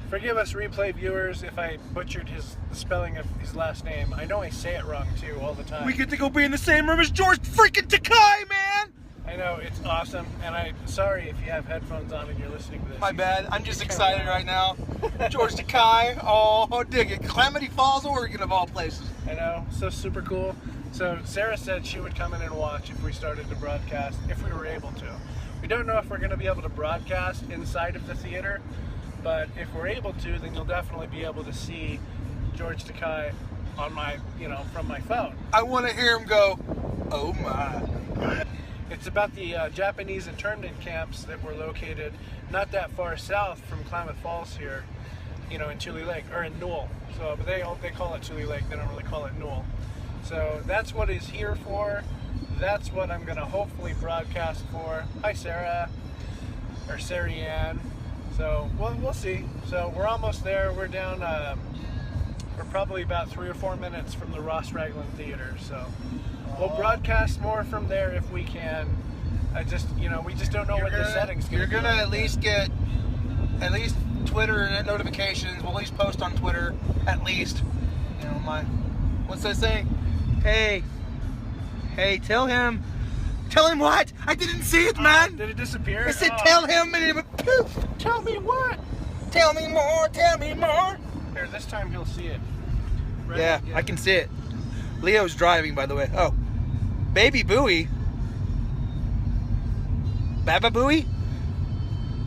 Forgive us, replay viewers, if I butchered the spelling of his last name. I know I say it wrong too all the time. We get to go be in the same room as George freaking Takei, man! I know, it's awesome, and I'm sorry if you have headphones on and you're listening to this. My bad, I'm just excited right now. George Takei, oh, dig it. Klamath Falls, Oregon, of all places. I know, so super cool. So Sarah said she would come in and watch if we started to broadcast, if we were able to. We don't know if we're going to be able to broadcast inside of the theater, but if we're able to, then you'll definitely be able to see George Takei on my, from my phone. I want to hear him go, oh my. It's about the Japanese internment camps that were located not that far south from Klamath Falls here, in Tule Lake, or in Newell. So but they call it Tule Lake, they don't really call it Newell. So that's what it's here for. That's what I'm going to hopefully broadcast for. Hi Sarah, or Sarah Ann. So we'll see. So we're almost there. We're down, we're probably about 3 or 4 minutes from the Ross Ragland Theater. So we'll broadcast more from there if we can. I just, we just don't know what the settings going to be. You're going to at least get, Twitter notifications. We'll at least post on Twitter, at least. What's that saying? Hey, tell him what? I didn't see it, man. Did it disappear? I said tell him, and it went poof. Tell me what? Tell me more, tell me more. Here, this time he'll see it. Right? Yeah, I can see it. Leo's driving, by the way. Oh, Baby Booey. Baba Booey?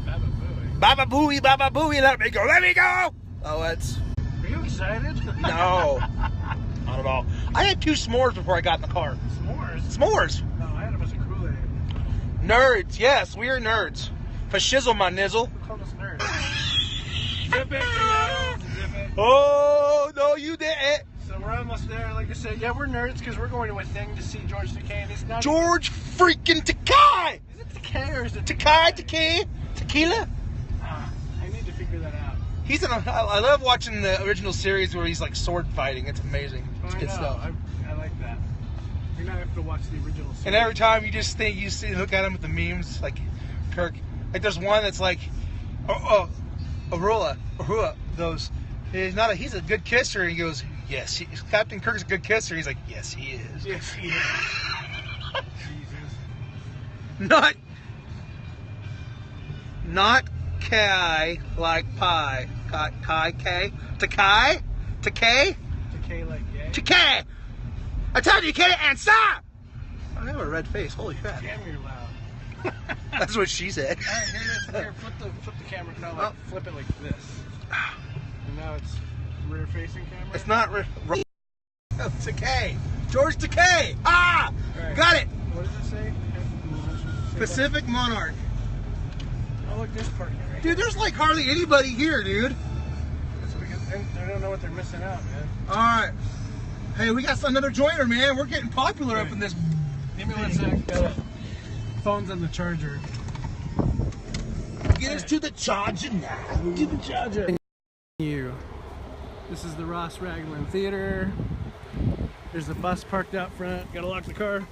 Baba Booey. Baba Booey, Baba Booey, let me go, let me go! Oh, that's... Are you excited? No. Not at all. I had 2 s'mores before I got in the car. S'mores? S'mores. No, I had them as a Kool-Aid. Nerds, yes, we are nerds. For shizzle, my nizzle. Who called us nerds? Zip it, zip it. Oh, no, you didn't. So we're almost there. Like I said, yeah, we're nerds because we're going to a thing to see George Takei. And it's not George freaking Takei! Is it Takei or is it Takei? Tequila? I need to figure that out. He's I love watching the original series where he's like sword fighting. It's amazing. It's good stuff. I like that. You're not have to watch the original series. And every time you look at him with the memes, like Kirk. Like there's one that's like, Ahura goes, he's a good kisser. And he goes, yes, Captain Kirk's a good kisser. He's like, yes, he is. Yes, he is. Jesus. Not Kai like pie. Takei? Takei like gay? Takei! I told you you can't answer! I have a red face. Holy crap. Damn, you're loud. That's what she said. All right, here, flip the camera. No, flip it like this. And now it's rear facing camera. It's not Takei. George Takei. Ah! Right. Got it. What does it say? Pacific Monarch. Oh, look, this part here. Right? Dude, there's like hardly anybody here, dude. That's because they don't know what they're missing out, man. All right. Hey, we got another joiner, man. We're getting popular up in this. Give me 1 sec. Phone's on the charger. Get us to the charger now. To the charger. This is the Ross Ragland Theater. There's a bus parked out front. Gotta lock the car.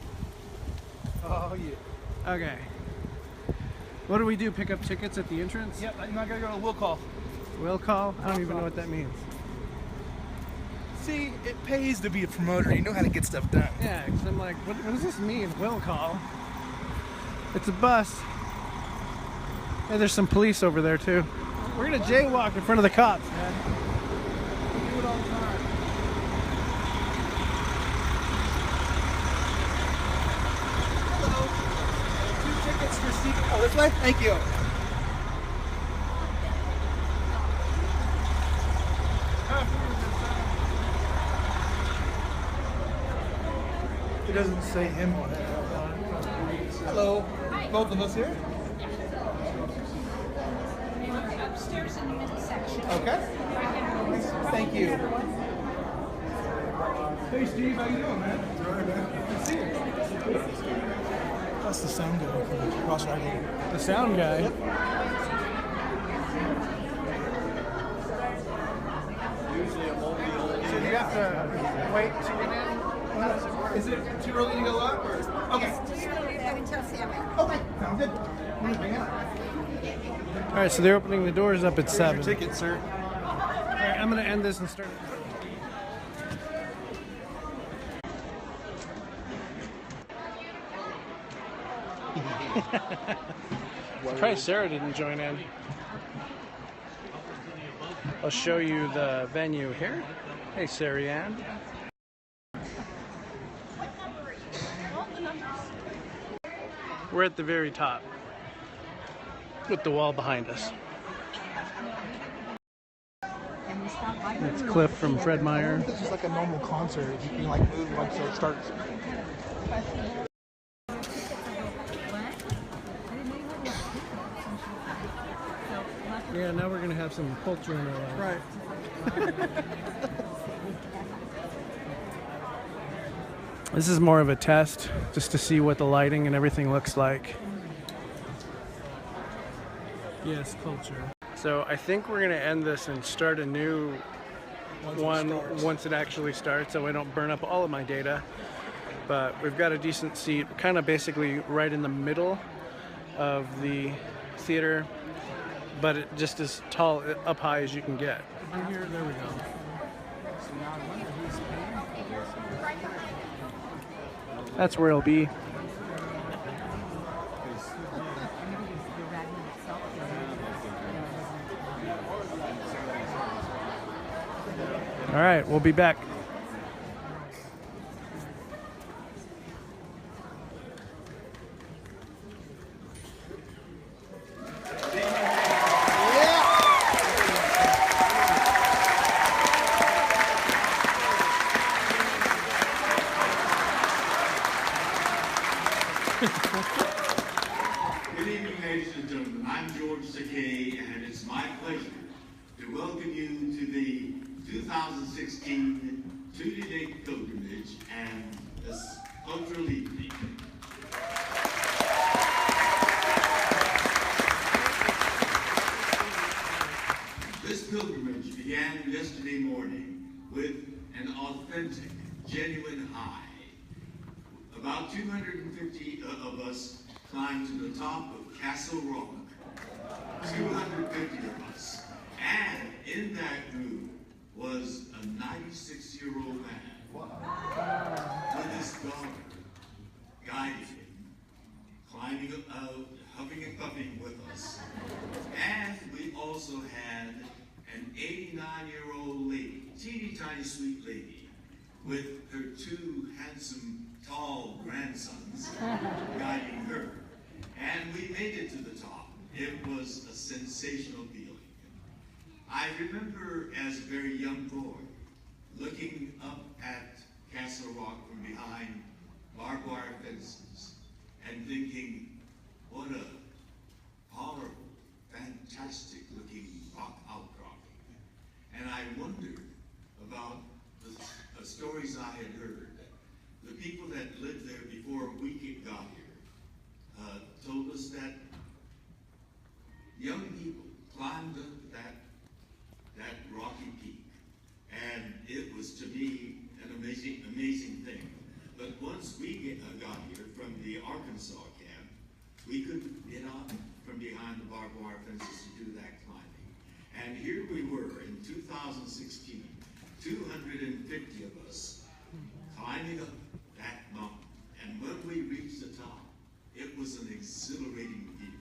Oh, yeah. Okay. What do we do? Pick up tickets at the entrance? Yep, I'm not gonna go to will call. Will call? I don't even know what that means. See, it pays to be a promoter. You know how to get stuff done. Yeah, because I'm like, what does this mean? Will call? It's a bus. Hey, there's some police over there too. We're gonna jaywalk in front of the cops, man. We do it all the time. Hello. 2 tickets for seat. Oh, this way? Thank you. It doesn't say him on it. Hello. Hi. Both of us here? Upstairs in the middle section. Okay. Thank you. Hey Steve, how you doing, man? All right, man. Good to see you. That's the sound guy from Ross Ragland. The sound guy? Yep. So you have to wait to get in? Is it too early to go up? Or? Okay. Just leave that until 7. Okay, sounds good. Hang on. Alright, so they're opening the doors up at 7. Ticket, sir. right, I'm gonna end this and start. Surprised Sarah didn't join in. I'll show you the venue here. Hey, Sarah Ann. We're at the very top with the wall behind us. That's Cliff from Fred Meyer. It's just like a normal concert. You can like move once it starts. Yeah, now we're gonna have some culture in our life. Right. This is more of a test, just to see what the lighting and everything looks like. Yes, culture. So I think we're gonna end this and start a new one once it actually starts, so I don't burn up all of my data. But we've got a decent seat, kind of basically right in the middle of the theater, but it just as tall, up high as you can get. Right here, there we go. That's where it'll be. All right, we'll be back. Good evening, ladies and gentlemen. I'm Takei, and it's my pleasure to welcome you to the 2016 Tule Lake Pilgrimage and this cultural evening. This pilgrimage began yesterday morning with an authentic, genuine high. About 250 of us climbed to the top of Castle Rock. 250 of us. And in that group was a 96-year-old man with his daughter guiding him, climbing out, huffing and puffing with us. And we also had an 89-year-old lady, teeny tiny sweet lady, with her two handsome, tall grandsons guiding her. And we made it to the top. It was a sensational feeling. I remember as a very young boy looking up at Castle Rock from behind barbed wire fences and thinking, what a powerful, fantastic looking rock outcropping. And I wondered about the stories I had heard. The people that lived there before we got here told us that young people climbed up that rocky peak, and it was to me an amazing thing. But once we got here from the Arkansas camp, we couldn't get out from behind the barbed wire fences to do that climbing. And here we were in 2016, 250 of us climbing up that mountain. And when we reached the top, it was an exhilarating view,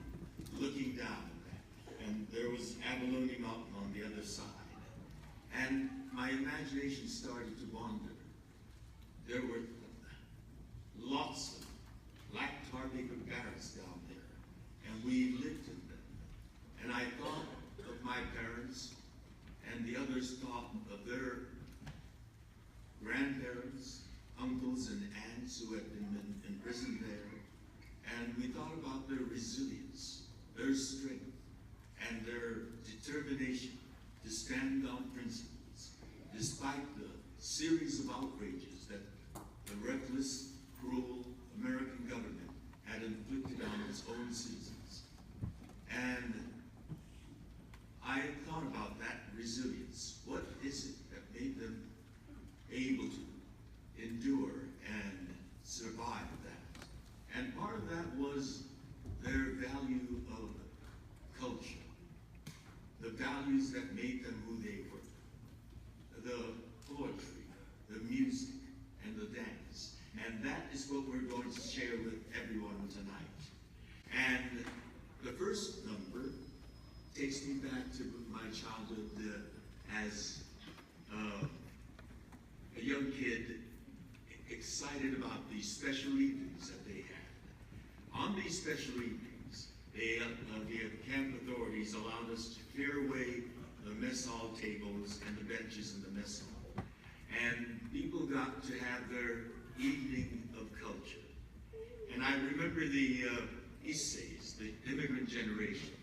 looking down at that. And there was Abalone Mountain on the other side. And my imagination started to wander. There were lots of black tar paper barracks down there, and we lived in them. And I thought of my parents, and the others thought of their grandparents, uncles and aunts who had been imprisoned there. And we thought about their resilience, their strength, and their determination to stand on principles, despite the series of outrages that the reckless, cruel American government had inflicted on its own citizens. And I thought about that resilience. What is it that made them able to endure and survive that? And part of that was their value of culture, the values that made them who they were. the poetry, the music, and the dance. And that is what we're going to share with everyone tonight. And the first number takes me back to my childhood as a young kid, excited about these special evenings that they had. On these special evenings, the camp authorities allowed us to clear away the mess hall tables and the benches in the mess hall. And people got to have their evening of culture. And I remember the Issei's, the immigrant generation.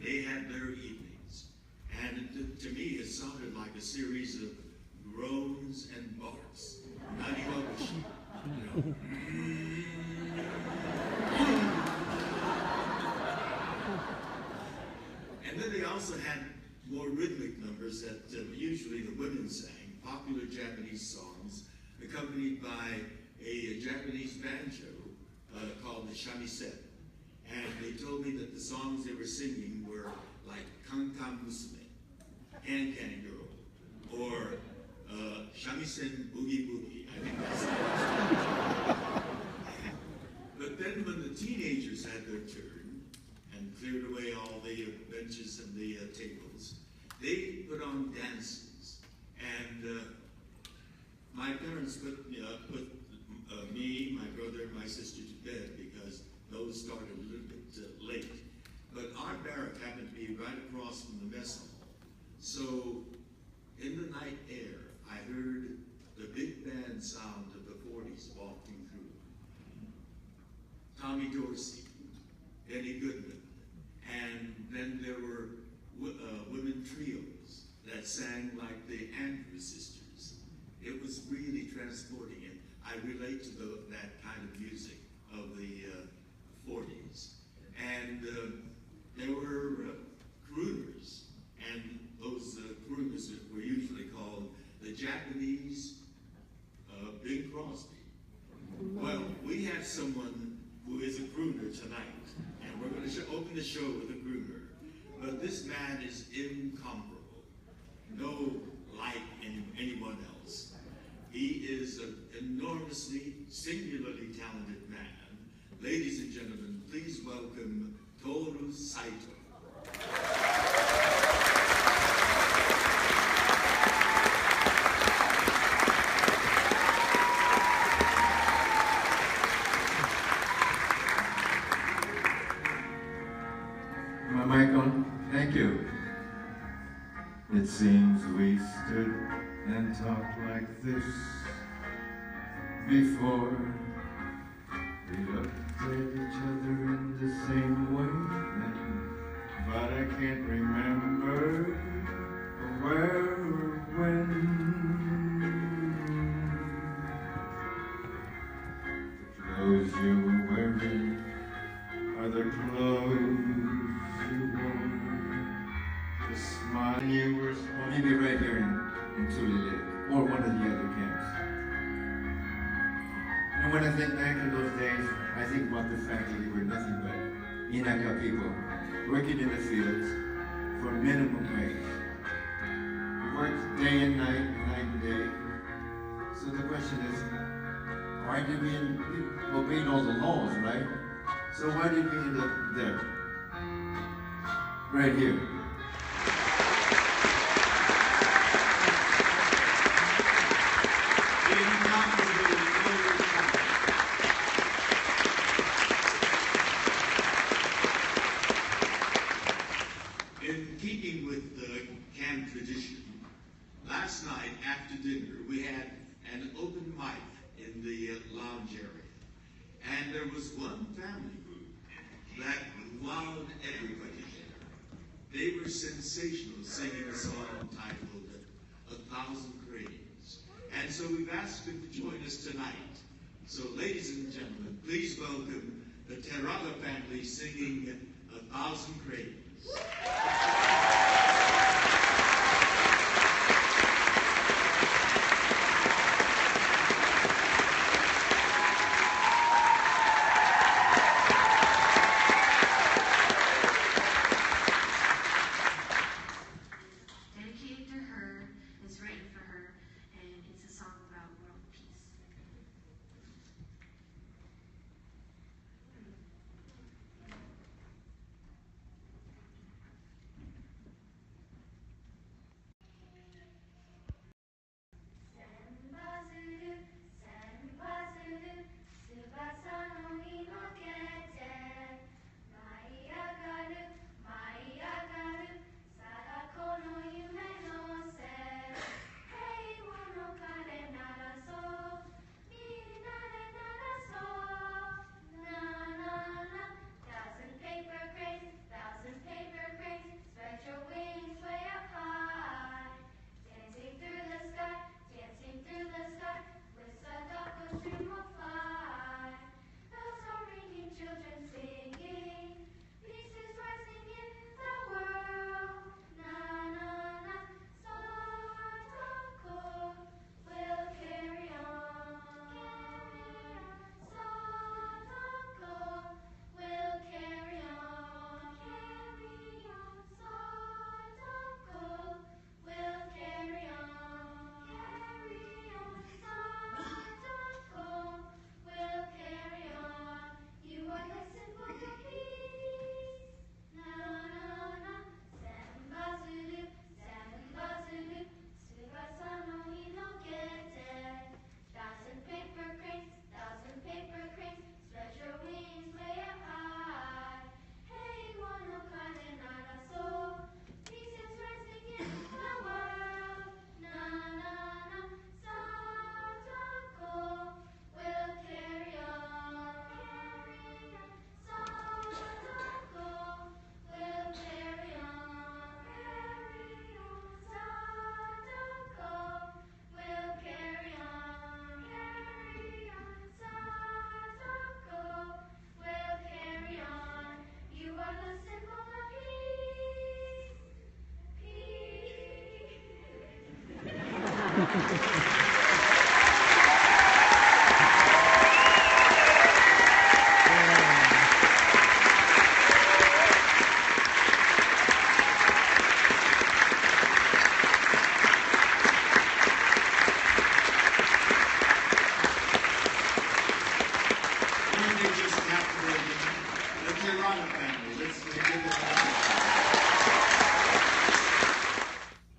They had their evenings. And to me, it sounded like a series of groans and barks. And then they also had more rhythmic numbers that usually the women sang, popular Japanese songs, accompanied by a Japanese banjo called the shamisen. And they told me that the songs they were singing were like Kankan Musume, Can Can Girl, or Shamisen Boogie Boogie. I think that's it. But then when the teenagers had their turn and cleared away all the benches and the tables, they put on dances. And my parents put me, my brother, and my sister to bed because those started a little bit late. But our barrack happened to be right across from the mess hall. So in the night air, I heard the big band sound of the 40s walking through. Tommy Dorsey, Benny Goodman, and then there were women trios that sang like the Andrews Sisters. It was really transporting, and I relate to that kind of music of the 40s. And there were crooners, and those crooners were usually called the Japanese Bing Crosby. Well, we have someone who is a crooner tonight, and we're going to open the show with a crooner. But this man is incomparable. No like anyone else. He is an enormously, singularly talented man. Ladies and gentlemen, please welcome Toru Saito. My mic on? Thank you. It seems we stood and talked like this before. We looked at each other in the same way then, but I can't remember where or when. The clothes you were wearing are the clothes you wore. The smile you were supposed to be right here in Tule Lake, or one of the other camps. And when I think back to those days, I think about the fact that we were nothing but Inaka people working in the fields for minimum wage. We worked day and night and day. So the question is, why did we obey all the laws, right? So why did we end up there? Right here. In keeping with the camp tradition, last night after dinner we had an open mic in the lounge area. And there was one family group that wowed everybody there. They were sensational, singing a song titled 1,000 Cranes. And so we've asked them to join us tonight. So ladies and gentlemen, please welcome the Terraga family singing 1,000 Cranes. Dedicated to her, is written for her,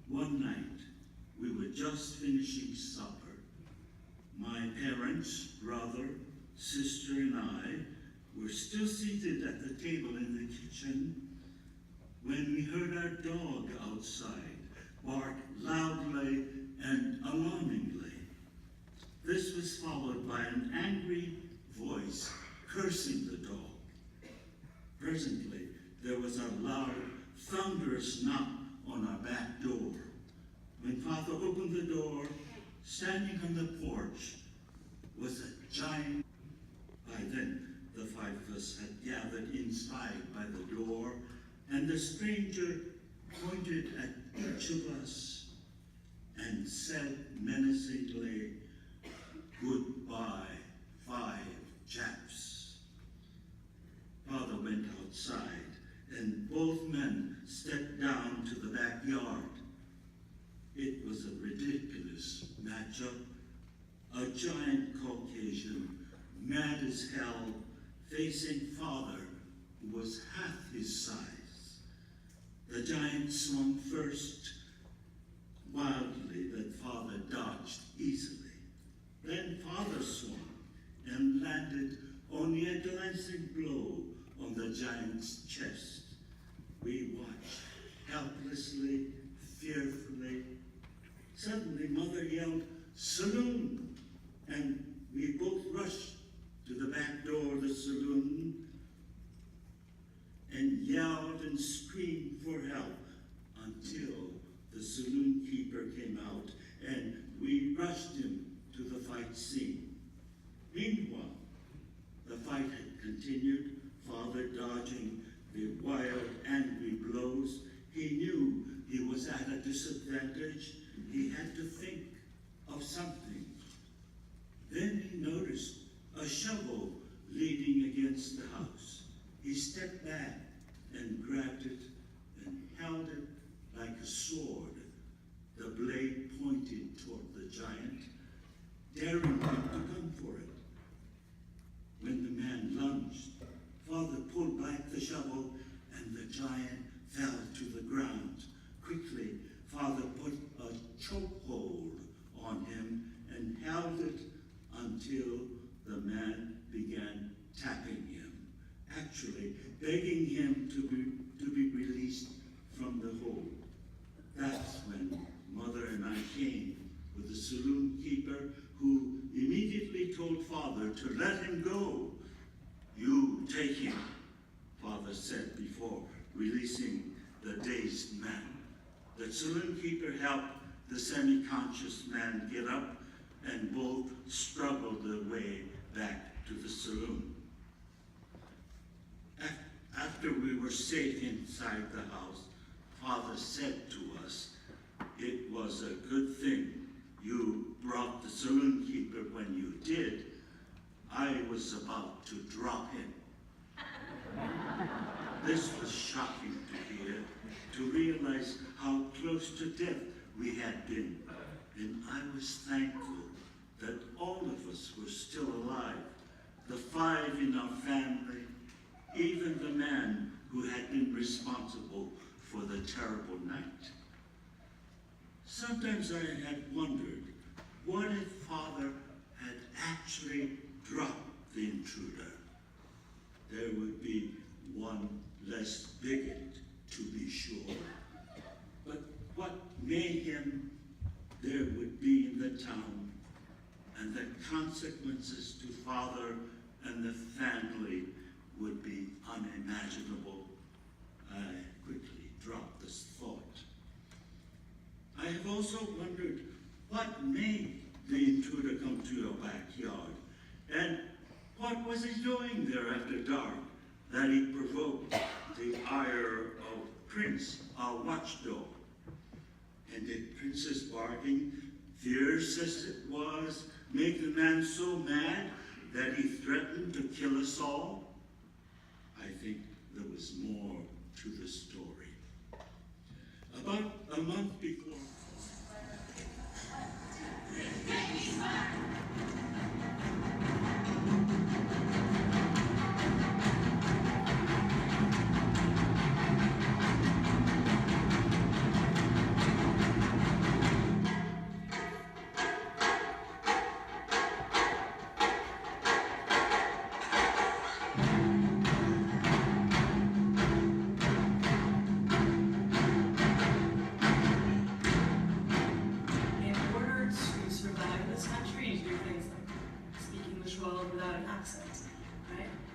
One night, we were just finishing supper. My parents, brother, sister, and I were still seated at the table in the kitchen when we heard our dog outside bark loudly and alarmingly. This was followed by an angry voice cursing the dog. Presently, there was a loud, thunderous knock on our back door. When Father opened the door, standing on the porch was a giant. By then, the five of us had gathered inside by the door, and the stranger pointed at each of us and said menacingly, "Goodbye, 5 Japs." Father went outside, and both men stepped down to the backyard. It was a ridiculous matchup. A giant Caucasian, mad as hell, facing Father, who was half his size. The giant swung first, wildly, that Father dodged easily. Then Father swung and landed only a glancing blow on the giant's chest. We watched helplessly, fearfully. Suddenly, Mother yelled, "Saloon!" And we both rushed to the back door of the saloon and yelled and screamed for help until the saloon keeper came out and we rushed him to the fight scene. Meanwhile, the fight had continued, Father dodging the wild, angry blows. He knew he was at a disadvantage. He had to think of something. Then he noticed a shovel leaning against the house. He stepped back and grabbed it and held it like a sword, the blade pointed toward the giant, daring him to come for it. When the man lunged, Father pulled back the shovel and the giant fell to the ground. Quickly, Father put a chokehold on him and held it until the man began tapping him, actually begging him to be released from the hold. That's when Mother and I came with the saloon keeper, who immediately told Father to let him go. "You take him," Father said before releasing the dazed man. The saloon keeper helped the semi-conscious man get up, and both struggled their way back to the saloon. After we were safe inside the house, Father said to us, "It was a good thing you brought the saloon keeper when you did. I was about to drop him." This was shocking to hear, to realize how close to death we had been. And I was thankful that all of us were still alive. The 5 in our family, even the man who had been responsible for the terrible night. Sometimes I had wondered, what if Father had actually dropped the intruder? There would be one less bigot, to be sure. But what mayhem there would be in the town, and the consequences to Father and the family would be unimaginable. I quickly dropped this thought. I have also wondered what made the intruder come to your backyard, and what was he doing there after dark that he provoked the ire of Prince, our watchdog? And did Prince's barking fierce as it was, make the man so mad that he threatened to kill us all? I think there was more to the story. About a month before.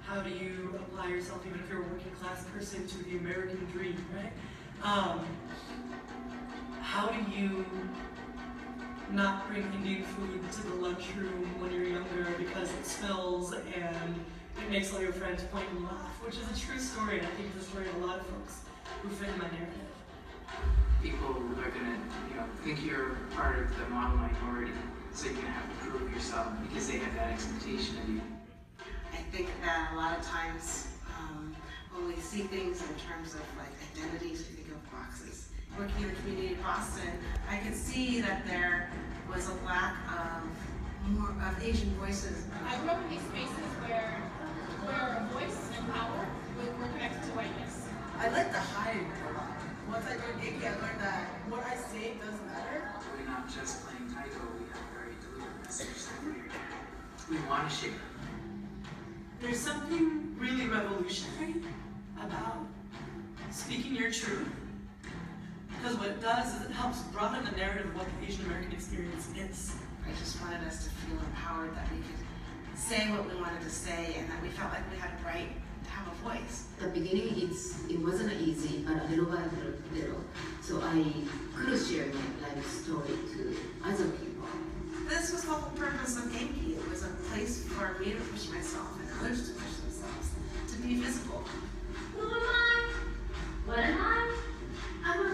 How do you apply yourself, even if you're a working class person, to the American dream, right? How do you not bring Indian food to the lunchroom when you're younger because it smells and it makes all your friends point and laugh, which is a true story, and I think it's the story of a lot of folks who fit in my narrative. People are gonna, think you're part of the model minority, so you're gonna have to prove yourself because they have that expectation of you. I think that a lot of times when we see things in terms of like identities, we think of boxes. Working in the community of Boston, I could see that there was a lack of more of Asian voices. I grew up in these spaces where voice and power were connected to whiteness. I like to hide a lot. Once I learned English, I learned that what I say doesn't matter. We're not just playing Taiko, we have a very deliberate message that we want to share. There's something really revolutionary about speaking your truth, because what it does is it helps broaden the narrative of what the Asian American experience is. I just wanted us to feel empowered that we could say what we wanted to say and that we felt like we had a right to have a voice. At the beginning, it wasn't easy, but little by little, so I could share my life story to other people. This was the whole purpose of emcee. It was a place for me to push myself and others to push themselves, to be visible. Who am I? What am I? I'm a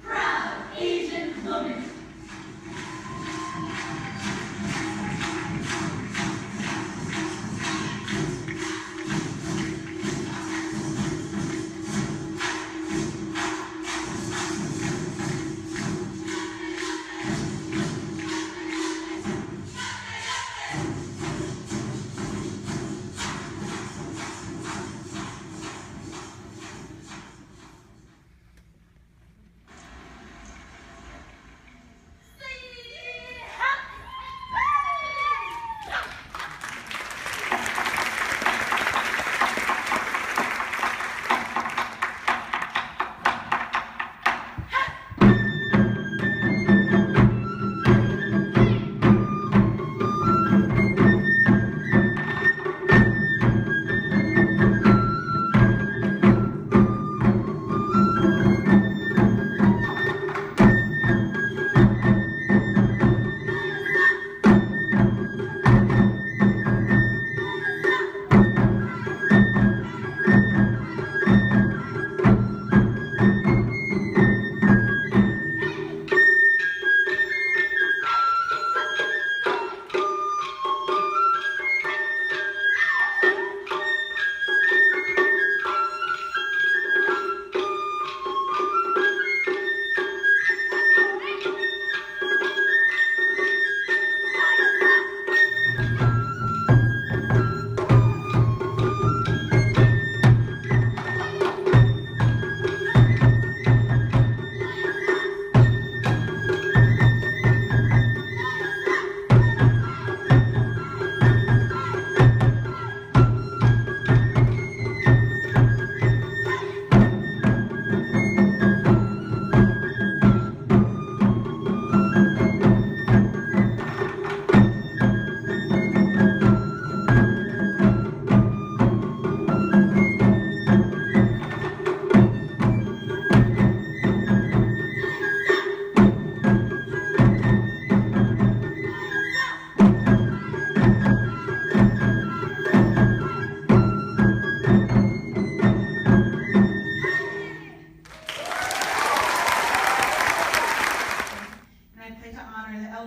proud Asian woman.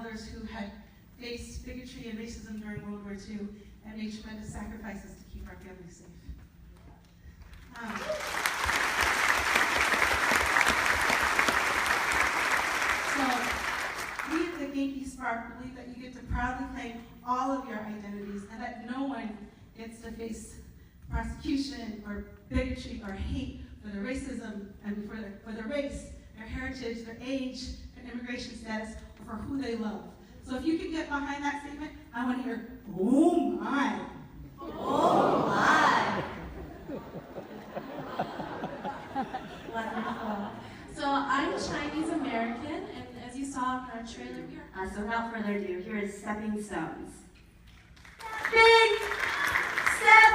brothers who had faced bigotry and racism during World War II and made tremendous sacrifices to keep our families safe. So, we at the Genki Spark believe that you get to proudly claim all of your identities and that no one gets to face prosecution or bigotry or hate for their racism and for their race, their heritage, their age, their immigration status, or for who they love. So if you can get behind that statement, I want to hear, oh my. Oh my. Wonderful. So I'm Chinese American, and as you saw in our trailer here, so without further ado, here is Stepping Stones. Stepping Stones!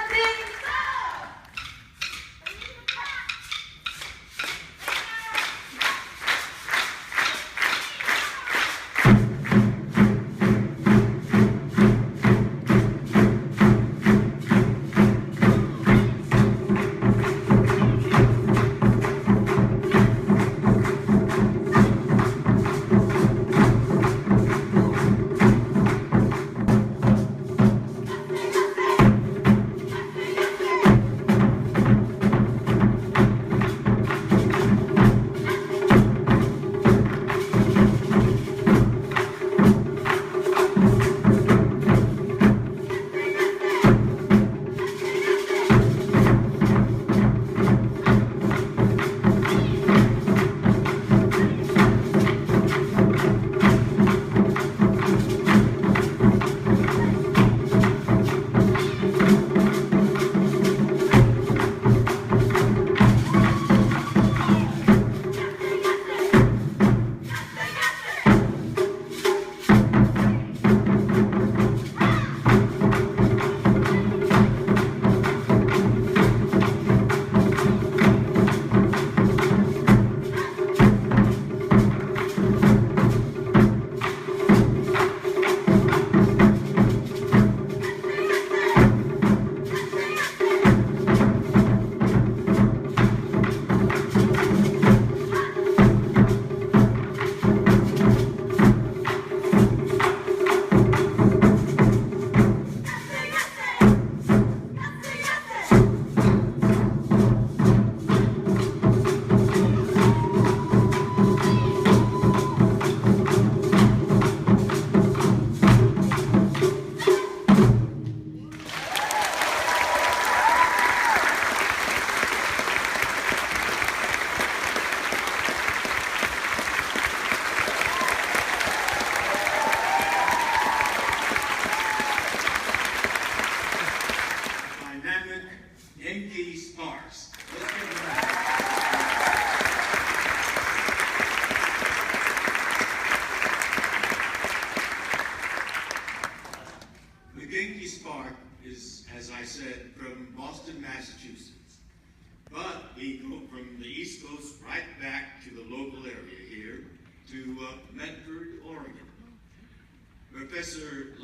Professor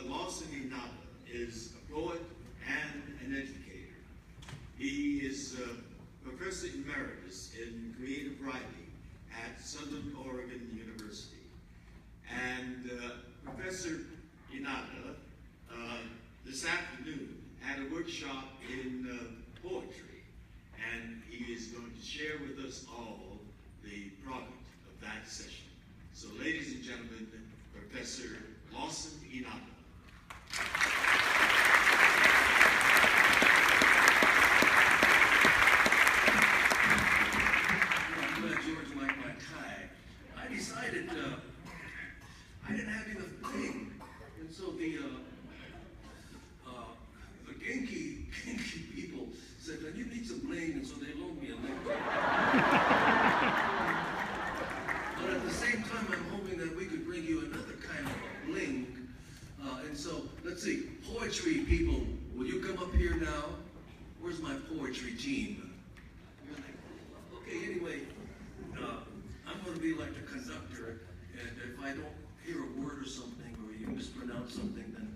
Lawson Inaba is a poet and an educator. He is Professor Emeritus in Creative Writing at Southern Oregon University. And Professor Inaba this afternoon had a workshop in poetry, and he is going to share with us all the product of that session. So ladies and gentlemen, Professor Lawson Inaba. I'm glad George liked my tie. I decided I didn't have enough bling, and so the Genki people said that you need some bling, and so they loaned me a lecture. But at the same time, I'm hoping that we could bring you another kind of bling. And so, let's see, poetry people, will you come up here now? Where's my poetry team? Okay, anyway, I'm going to be like the conductor, and if I don't hear a word or something, or you mispronounce something, then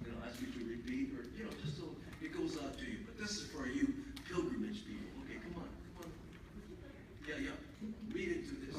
I'll ask you to repeat, or just so it goes out to you. But this is for you pilgrimage people. Okay, come on. Yeah. Read into this.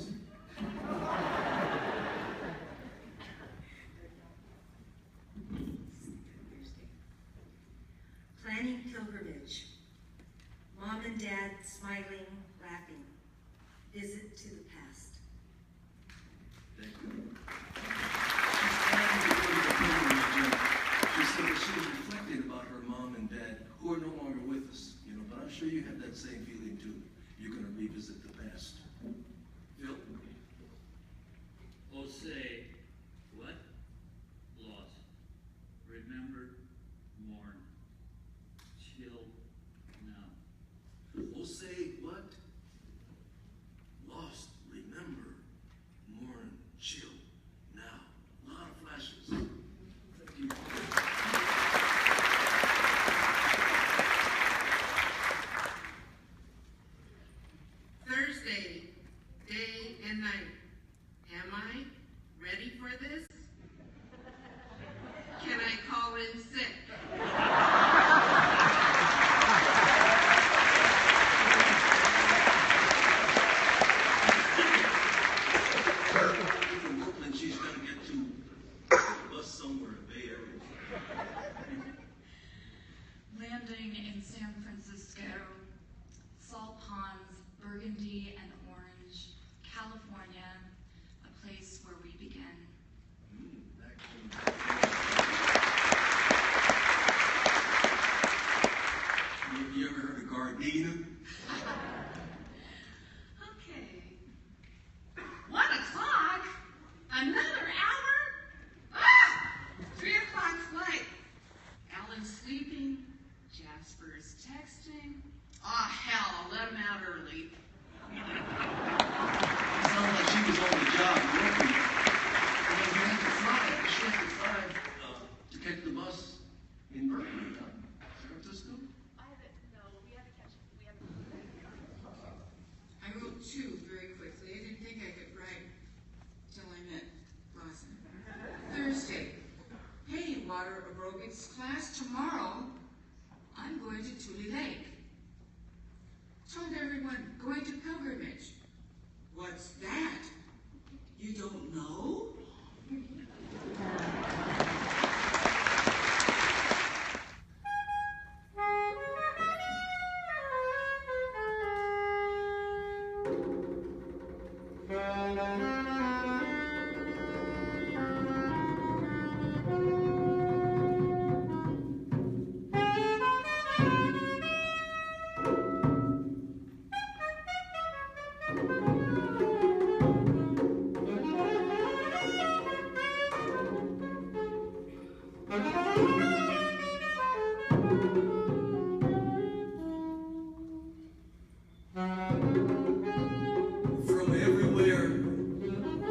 From everywhere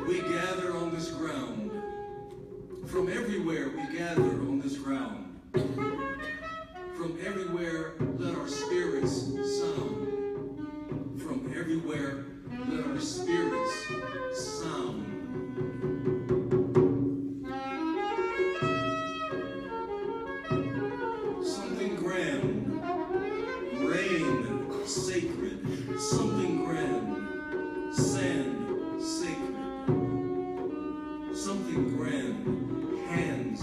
we gather on this ground. From everywhere we gather on this ground. From everywhere let our spirits sound. From everywhere let our spirits sound. Something grand, rain sacred, something grand, sand sacred, something grand, hands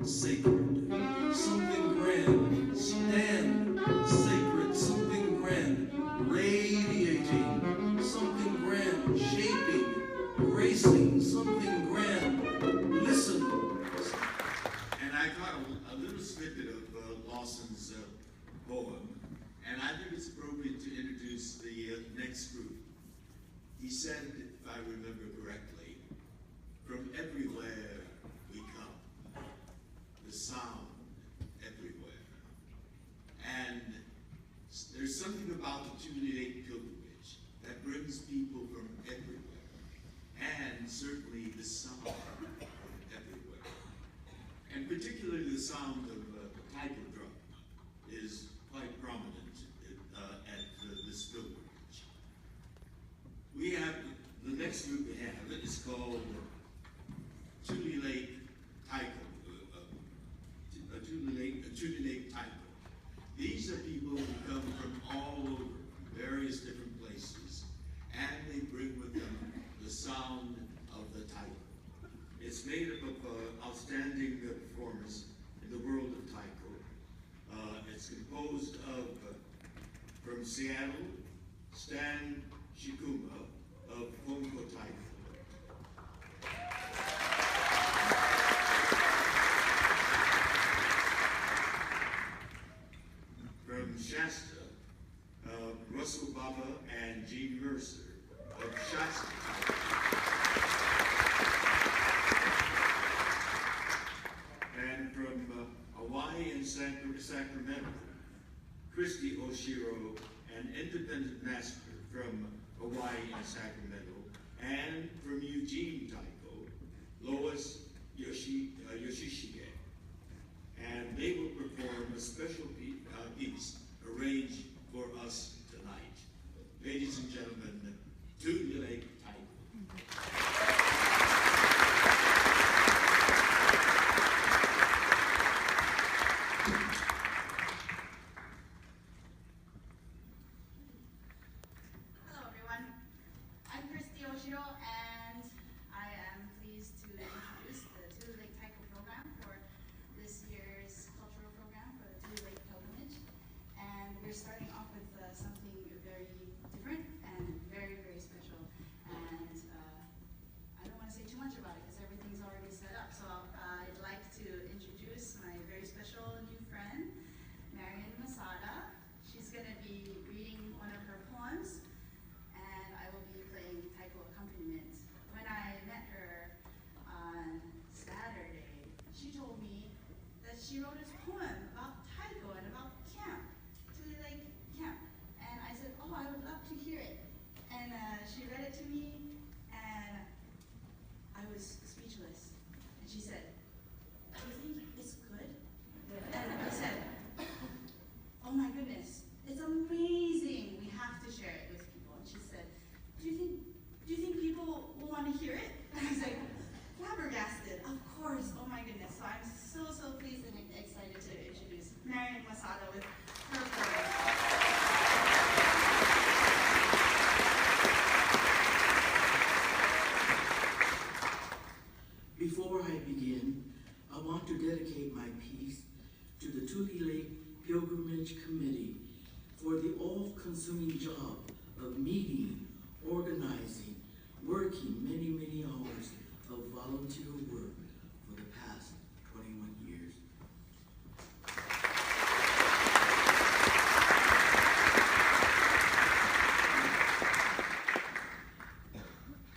sacred, something grand, stand sacred, something grand, radiating, something grand, shaping, gracing, something grand, listen. And I caught a little snippet of Lawson's poem, and I think it's appropriate to introduce the next group. He said, if I remember correctly, from everywhere we come, the sound everywhere. And there's something about the Tule Lake pilgrimage that brings people from everywhere, and certainly the sound from everywhere. And particularly the sound of the title drum is quite prominent at this pilgrimage. We have, the next group we have is called Tule Lake Taiko. Tule Lake Taiko. These are people who come from all over, various different places, and they bring with them the sound of the taiko. It's made up of outstanding performers in the world of taiko. It's composed of, from Seattle, Stan Shikuma of Honko Taiko. From Shasta, Russell Baba and Gene Mercer of Shasta Taiko. And from Hawaii and Sacramento, Christy Oshiro, an independent master from Hawaii and Sacramento, and from Eugene Taiko, Lois Yoshishige. And they will perform a special piece arranged for us tonight. Ladies and gentlemen, Tule Lake Taiko. And I am pleased to introduce the Tule Lake Taiko program for this year's cultural program for the Tule Lake Pilgrimage. And we're starting off with something very different and very, very special. And I don't want to say too much about it because everything's already set up. So I'd like to introduce my very special new friend, Marian Masada. She's going to be reading one of her poems, and I will be playing taiko accompaniment. When I met her on Saturday, she told me that she wrote a poem about taiko and about camp, Tule Lake Camp. And I said, oh, I would love to hear it. And she read it to me, and I was speechless. And she said, do you think it's good? And I said, oh my goodness, it's amazing. We have to share it with people. And she said, do you think people will want to hear it? And I was like, flabbergasted, of course, oh my goodness. So I'm so pleased and excited to introduce Marian Masada with her poem. Before I begin, I want to dedicate my piece to the Tule Lake Pilgrimage Committee for the all-consuming job of meeting, organizing, working, working many, many hours of volunteer work for the past 21 years.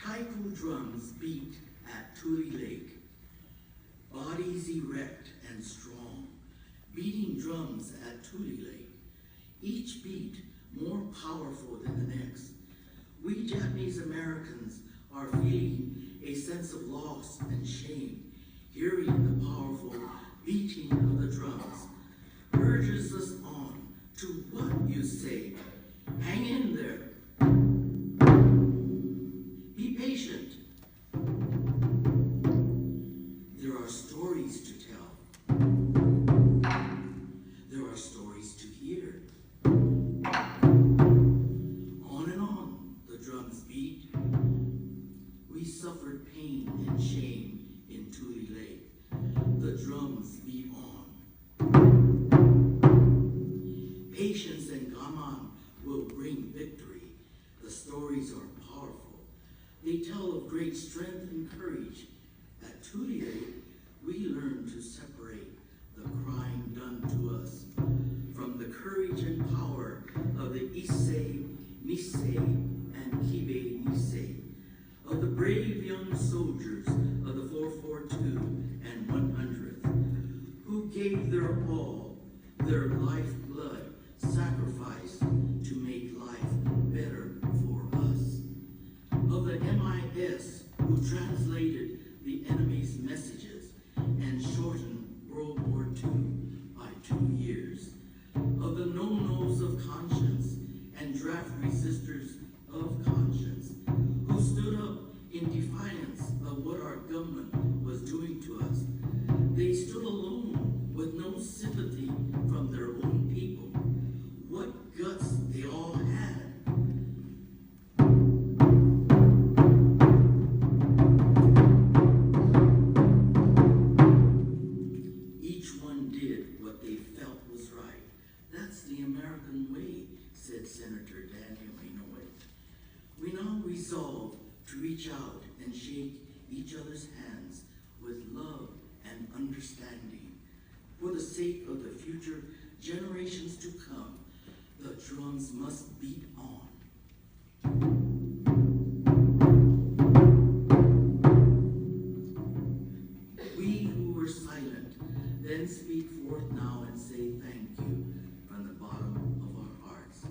Taiko drums beat at Tule Lake, bodies erect and strong, beating drums at Tule Lake, each beat more powerful than the next. We Japanese Americans are feeling a sense of loss and shame, hearing the powerful beating of the drums urges us on to what you say. Hang in there. Be patient. There are stories to tell. There are stories to hear. On and on the drums beat. We suffered pain and shame in Tule Lake. The drums beat on. Patience and gaman will bring victory. The stories are powerful. They tell of great strength and courage. At Tule Lake, we learn to separate the crime done to us from the courage and power of the Issei, Nisei, and Kibe Nisei, of the brave young soldiers of the 442 and 100th, who gave their all, their lifeblood sacrifice to make life better for us, of the MIS who translated the enemy's messages and shortened World War II by 2 years, of the no-nos of conscience and draft resistors of conscience, who stood up in defiance of what our government was doing to us. They stood alone with no sympathy from their own people. What guts they all had. Each one did what they felt was right. That's the American way, said Senator Daniel Inouye. We now resolve to reach out and shake each other's hands with love and understanding. For the sake of the future generations to come, the drums must beat on. We who were silent then speak forth now and say thank you from the bottom of our hearts.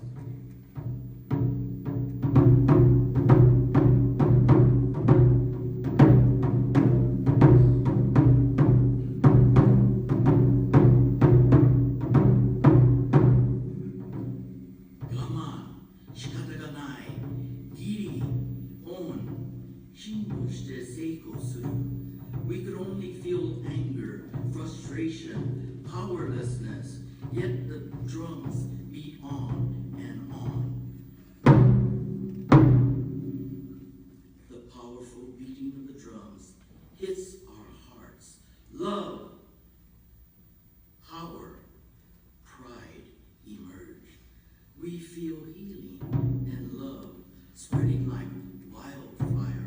We could only feel anger, frustration, powerlessness, yet the drums beat on and on. The powerful beating of the drums hits our hearts. Love, power, pride emerge. We feel healing and love spreading like wildfire.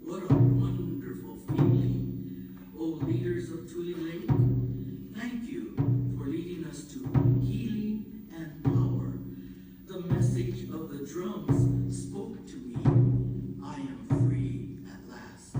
What a wonderful feeling. Oh, leaders of Tule Lake, thank you for leading us to healing and power. The message of the drums spoke to me. I am free at last.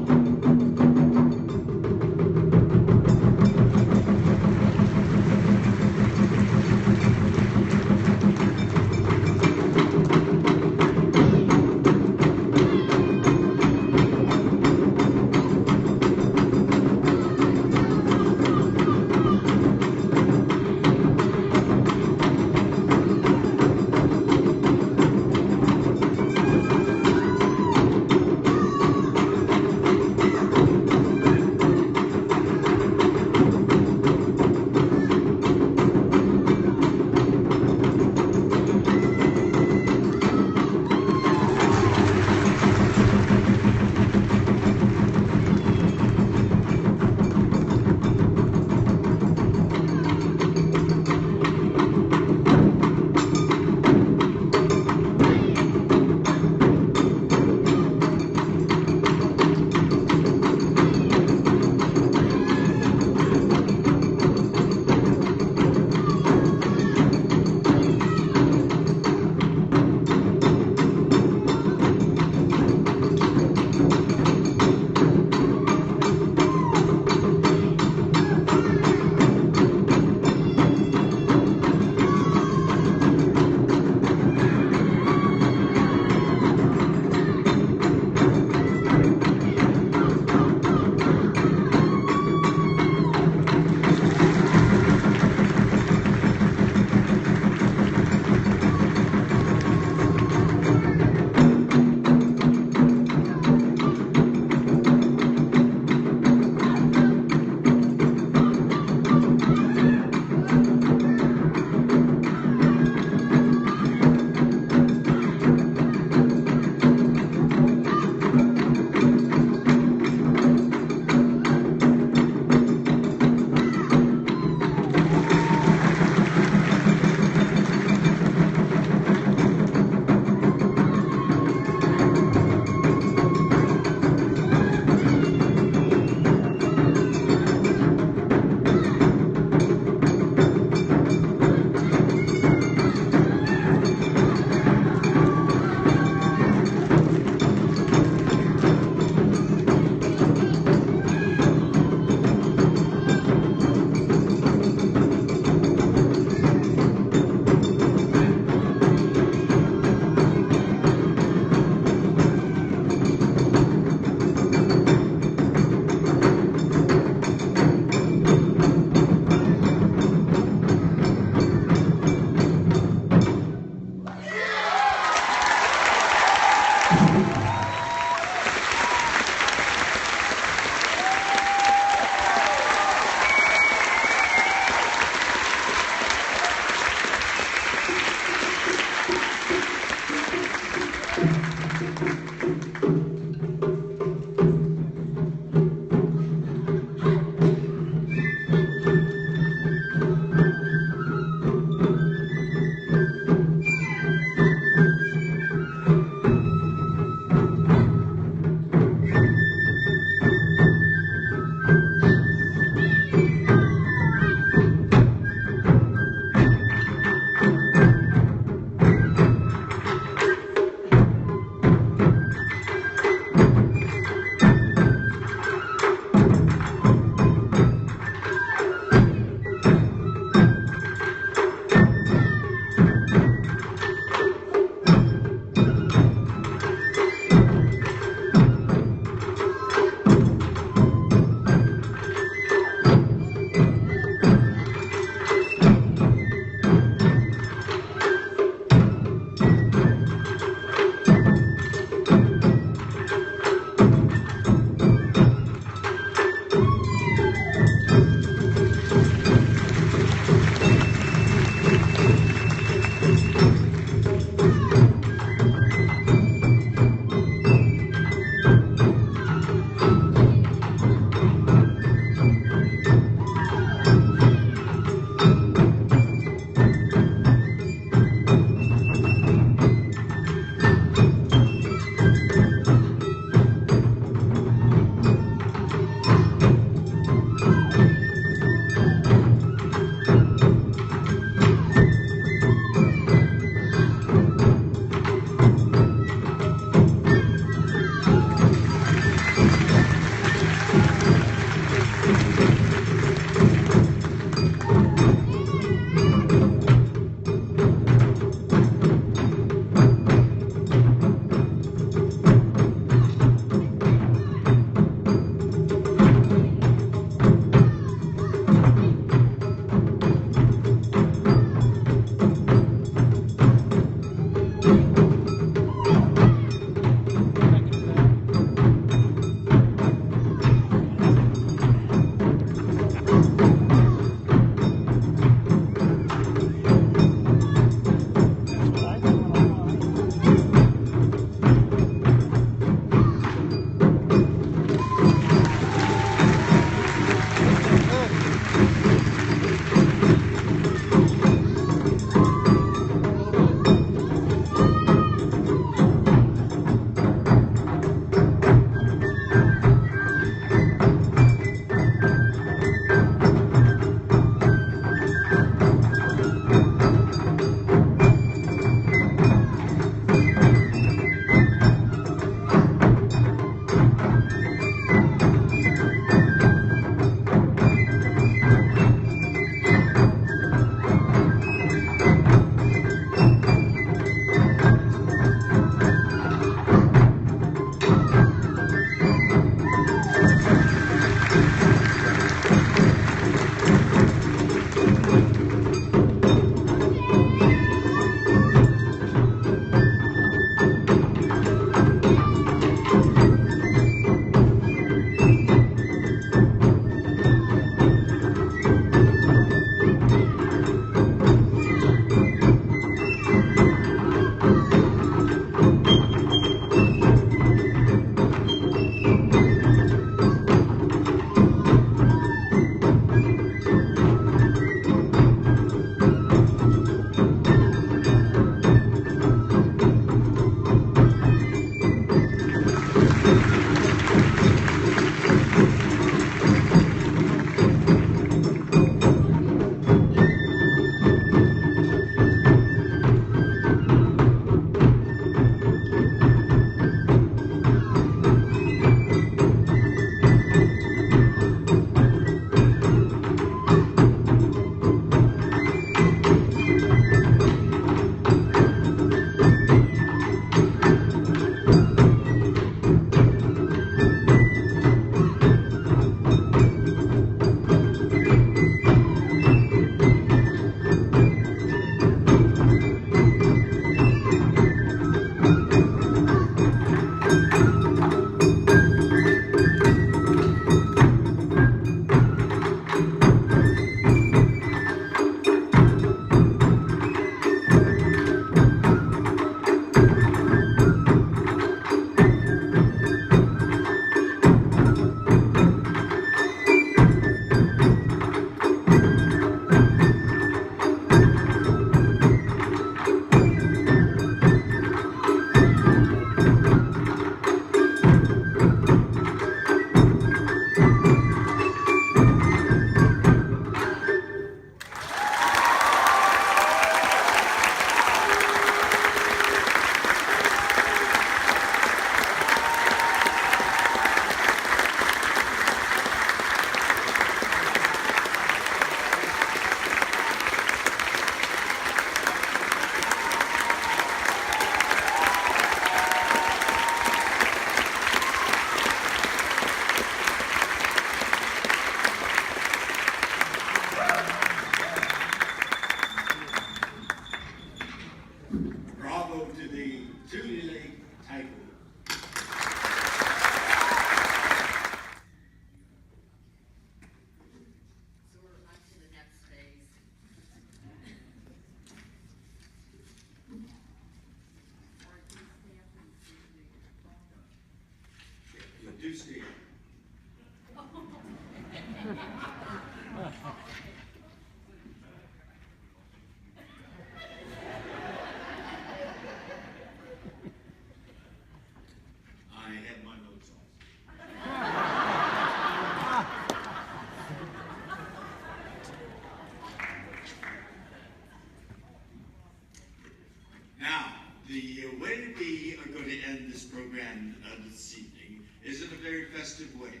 way.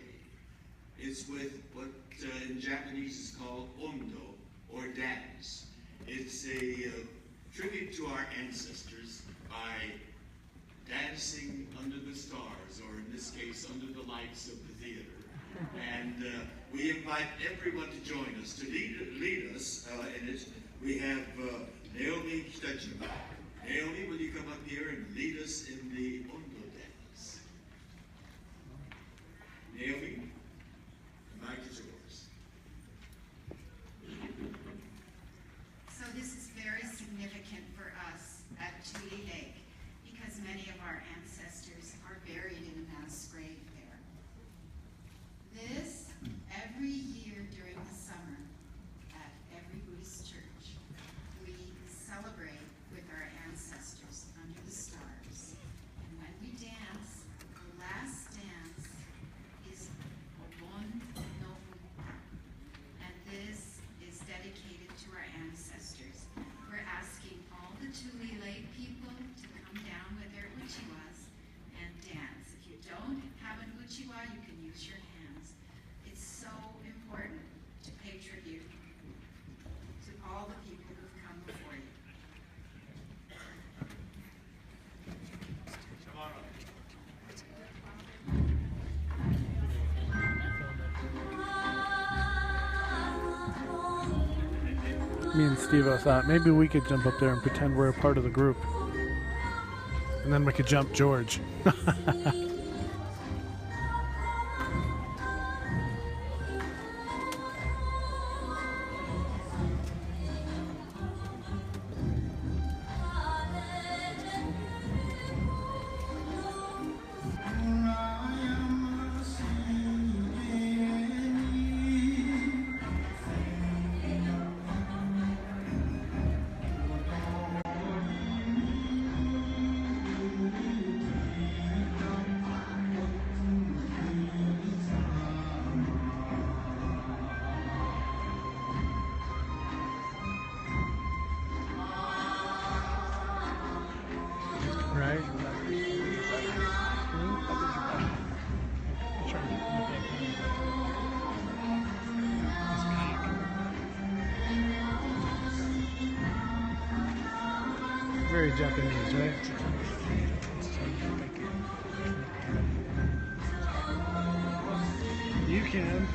It's with what in Japanese is called ondo, or dance. It's a tribute to our ancestors by dancing under the stars, or in this case, under the lights of the theater. And we invite everyone to join us. To lead us in it, we have Naomi Kitachiba. Naomi, will you come up here and lead us in the ondo dance? Naomi, the mic is yours. So this is very significant for us at Tule Lake because many of our ancestors are buried in a mass grave there. This, every year during the summer, at every Buddhist church, we celebrate with our ancestors under the stars. And when we dance, the last dance is Obon no Uta. And this is dedicated to our ancestors. We're asking all the Tule Lake people to come down with their uchiwas and dance. If you don't have an uchiwa, you can use your hands. It's so important to pay tribute to all the people who've come before you. Me and Steve-O thought maybe we could jump up there and pretend we're a part of the group. And then we could jump George. Right? Very Japanese, right? You can.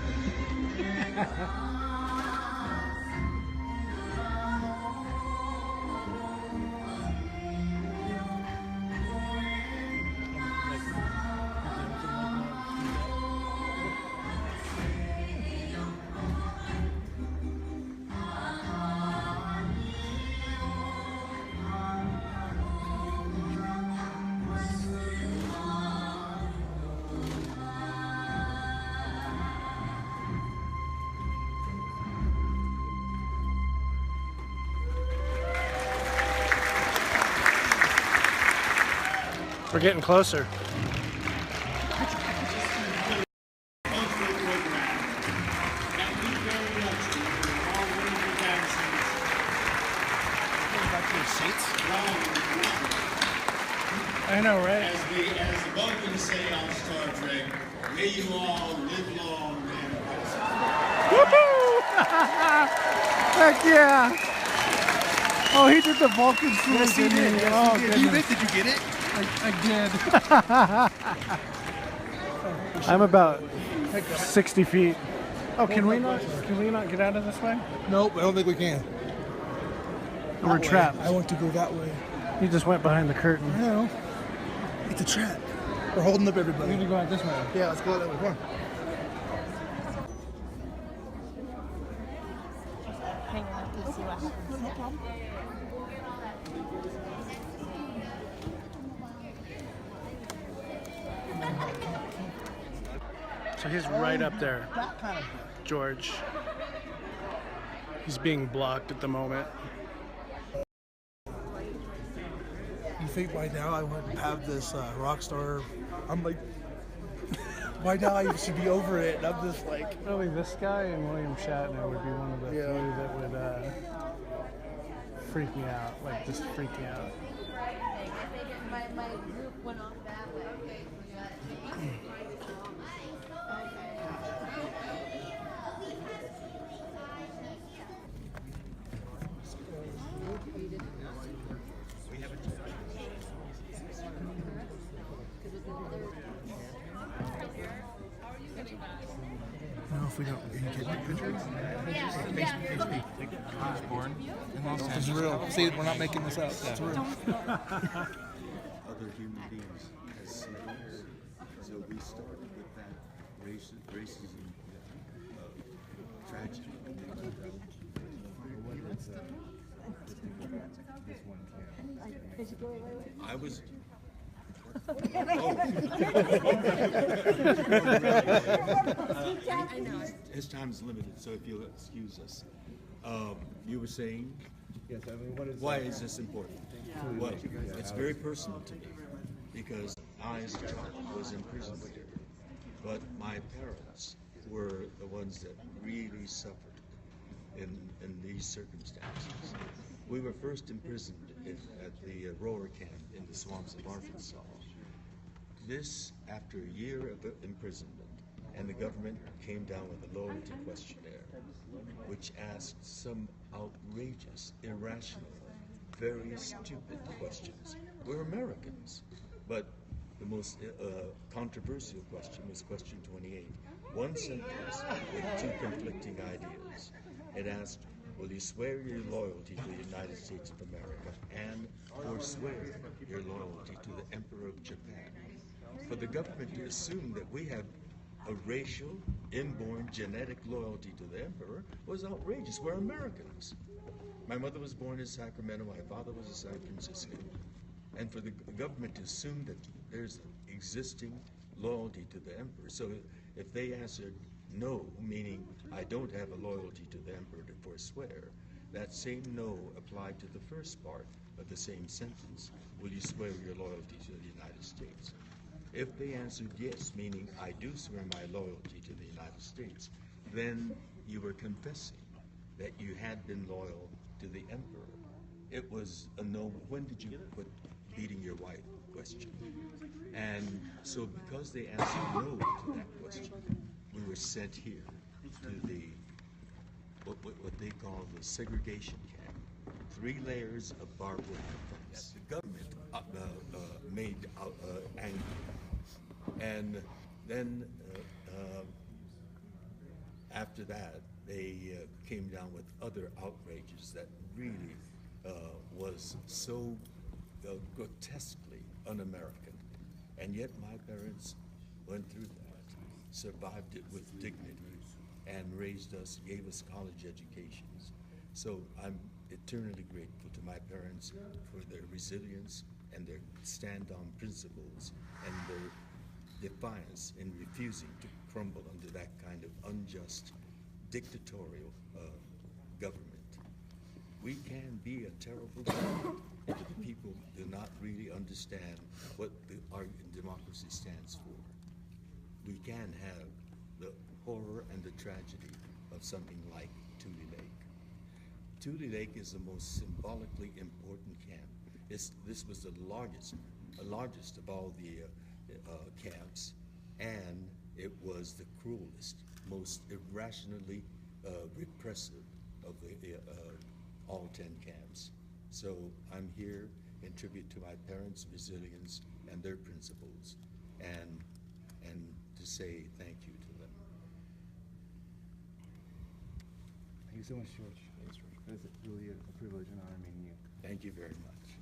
We're getting closer. I know, right? As the boat would say on Star Trek, may you all live long and prosper. Woohoo! Heck yeah! Oh, he did the Vulcan salute. Yes, he did. Yes, Oh, he did. goodness. Did you get it? I did. I'm about 60 feet. Oh, can we not get out of this way? Nope, I don't think we can. We're trapped. I want to go that way. You just went behind the curtain. I know. It's a trap. We're holding up everybody. We need to go out this way. Yeah, let's go that way. Come on. Hang on, let's see what happens. No problem. So he's right up there, That kind of. George. He's being blocked at the moment. You think by now I would have this rock star? I'm like, by now I should be over it. And I'm just like, Really, this guy and William Shatner would be one of the few that would freak me out. Like, just freak me out. My group went off that way. Okay, we got it. No, if we don't, you get the picture. I was born in Los This is real. See, we're not making this up. It's real. Other human beings as slaves. So we started with that racism tragedy. I was. His time is limited, so if you'll excuse us. You were saying? Yes, I mean, why is this important? Well, it's very personal to me because I, as a child, was imprisoned here. But my parents were the ones that really suffered in these circumstances. We were first imprisoned at the rower camp in the swamps of Arkansas. This after a year of imprisonment, and the government came down with a loyalty questionnaire, which asked some outrageous, irrational, very stupid questions. We're Americans, but the most controversial question was question 28. One sentence with two conflicting ideas. It asked, will you swear your loyalty to the United States of America and or swear your loyalty to the Emperor of Japan? For the government to assume that we have a racial, inborn, genetic loyalty to the Emperor was outrageous. We're Americans. My mother was born in Sacramento, my father was in San Francisco. And for the government to assume that there's existing loyalty to the Emperor. So if they answered no, meaning I don't have a loyalty to the Emperor to forswear, that same no applied to the first part of the same sentence. Will you swear your loyalty to the United States? If they answered yes, meaning I do swear my loyalty to the United States, then you were confessing that you had been loyal to the Emperor. It was a no. When did you put beating your wife question? And so because they answered no to that question, we were sent here to the what they call the segregation camp. 3 layers of barbed wire fence. The government made angry. And then after that, they came down with other outrages that really was so grotesquely un-American. And yet my parents went through that, survived it with dignity, and raised us, gave us college educations. So I'm eternally grateful to my parents for their resilience and their stand on principles and their defiance in refusing to crumble under that kind of unjust, dictatorial government. We can be a terrible government if the people do not really understand what our democracy stands for. We can have the horror and the tragedy of something like Tule Lake. Tule Lake is the most symbolically important camp. This was the largest of all the camps, and it was the cruelest, most irrationally repressive of the all 10 camps. So I'm here in tribute to my parents' resilience and their principles, and to say thank you to them. Thank you so much, George. It's really a privilege and honor meeting you. Thank you very much.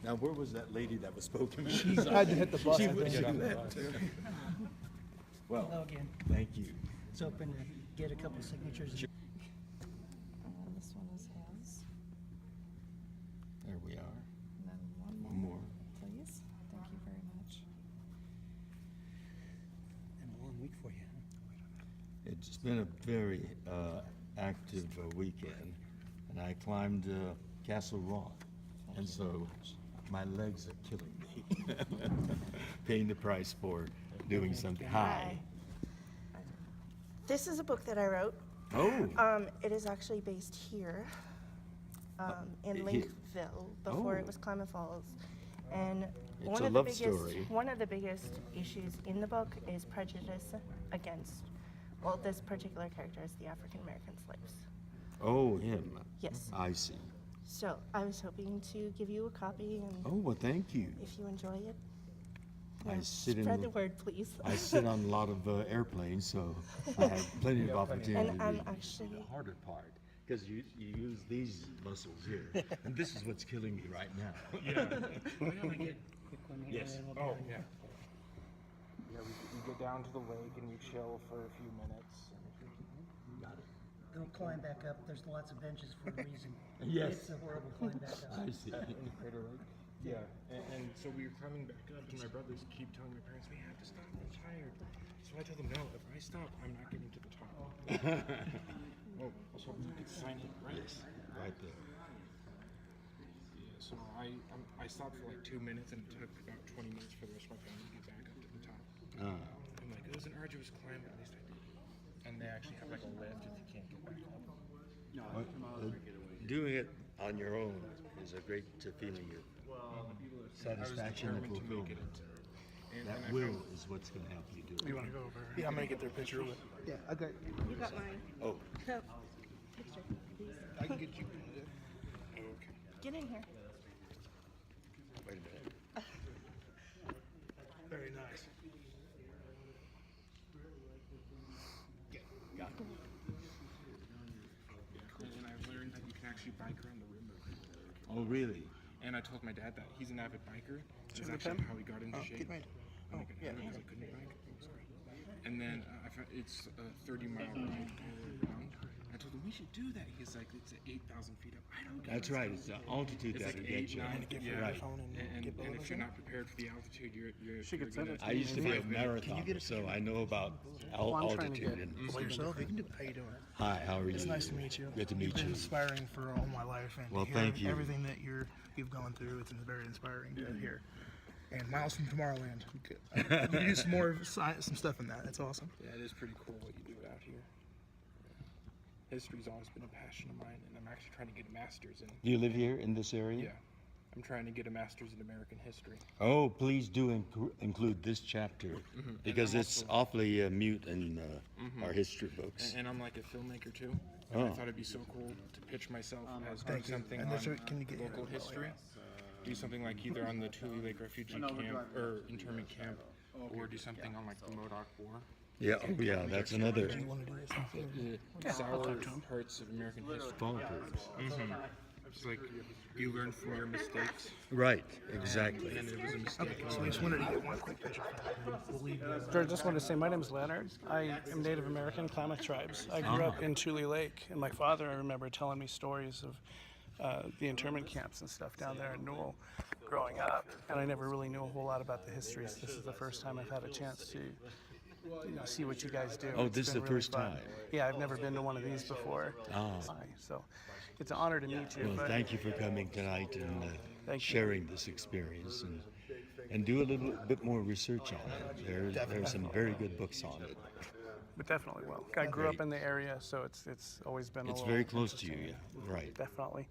Now, where was that lady that was spoken? She had to hit the bus. She left. Well, hello again. Thank you. It's open to get a couple signatures. This one is his. There we are. And then One more. please. Thank you very much. And a long week for you. It's been a very active weekend, and I climbed Castle Rock, and so my legs are killing me. Paying the price for doing something. Hi. This is a book that I wrote. Oh. It is actually based here in here. Lakeville before it was Klamath Falls. And It's one a of the love biggest story. one of the biggest issues in the book is prejudice against, well, this particular character is the African American slaves. Oh, him. Yes. I see. So I was hoping to give you a copy, and Oh, well, thank you. if you enjoy it. I sit Spread in. the word, please. I sit on a lot of airplanes, so I have plenty of opportunity. And I'm to actually the harder part, because you use these muscles here, and this is what's killing me right now. Yes. Oh, yeah. Yeah, we get down to the lake and we chill for a few minutes. Got it. Don't climb back up. There's lots of benches for a reason. Yes. It's a horrible climb back up. I see. In Crater Lake. Yeah, and so we were climbing back up, and my brothers keep telling my parents, we have to stop, we're tired. So I tell them, no, if I stop, I'm not getting to the top. Oh, so you could sign it, right? Yes, right there. Yeah, so I stopped for like 2 minutes, and it took about 20 minutes for the rest of my family to get back up to the top. I'm like, it was an arduous climb, but at least I did it. And they actually have like a lift if you can't get back up. Doing it on your own is a great feeling of satisfaction and fulfillment. That will is what's going to help you do it. You want to go over? Yeah, I'm going to get their picture with. Yeah, I got. You got mine. Oh. So, picture, please. I can get you. Okay. Get in here. Wait a minute. Very nice. Got it. And I've learned that you can actually bike around the rim of it. Oh, really? And I told my dad that he's an avid biker. That's Should we actually pen? how he got into Oh, shape. get mine. And I Oh, got yeah. because I couldn't bike. Oh, sorry. And then I found it's a 30-mile ride all the way around. I told him we should do that. He's like, it's at 8,000 feet up. I don't get That's it. right. It's the altitude It's that like will get 8, you. 9, yeah. Right. And if you're not prepared for the altitude, you're gonna. I used to be a Can you get marathoner, so I know about I'm trying to altitude. get And yourself. You can do. How you doing? Hi, how are you? It's nice to meet you. Good to You've meet been you. inspiring for all my life, and Well, to hear thank you. everything that you've gone through. It's very inspiring to hear. And Miles from Tomorrowland. You do some more some stuff in that. That's awesome. Yeah, it is pretty cool what you do out here. History's always been a passion of mine, and I'm actually trying to get a master's in. You live here in this area? Yeah, I'm trying to get a master's in American history. Oh, please do include this chapter because it's awfully mute in our history books. And I'm like a filmmaker too. And Oh. I thought it'd be so cool to pitch myself as doing Thank you. something And on that's what- can you get local your- history. Do something like either on the Tule Lake refugee camp or internment camp, or do something on like the Modoc War. Yeah, oh yeah, that's another. Do you want to do this? Sour parts of American history. Bonkers. It's like you learn from your mistakes. Right, exactly. And it was a mistake. Okay, so I just wanted to get one quick picture. We'll leave this. George, just wanted to say my name is Leonard. I am Native American, Klamath tribes. I grew up in Tule Lake, and my father, I remember, telling me stories of the internment camps and stuff down there in Newell growing up. And I never really knew a whole lot about the history. So this is the first time I've had a chance to see what you guys do. Oh, It's this is been the really first fun. time? Yeah, I've never been to one of these before. Ah. So it's an honor to meet you. Well, but thank you for coming tonight and Thank you. sharing this experience and do a little bit more research on it. There's some very good books on it. But definitely will. I grew up in the area, so it's always been It's a very little close to you, yeah. Right. Definitely.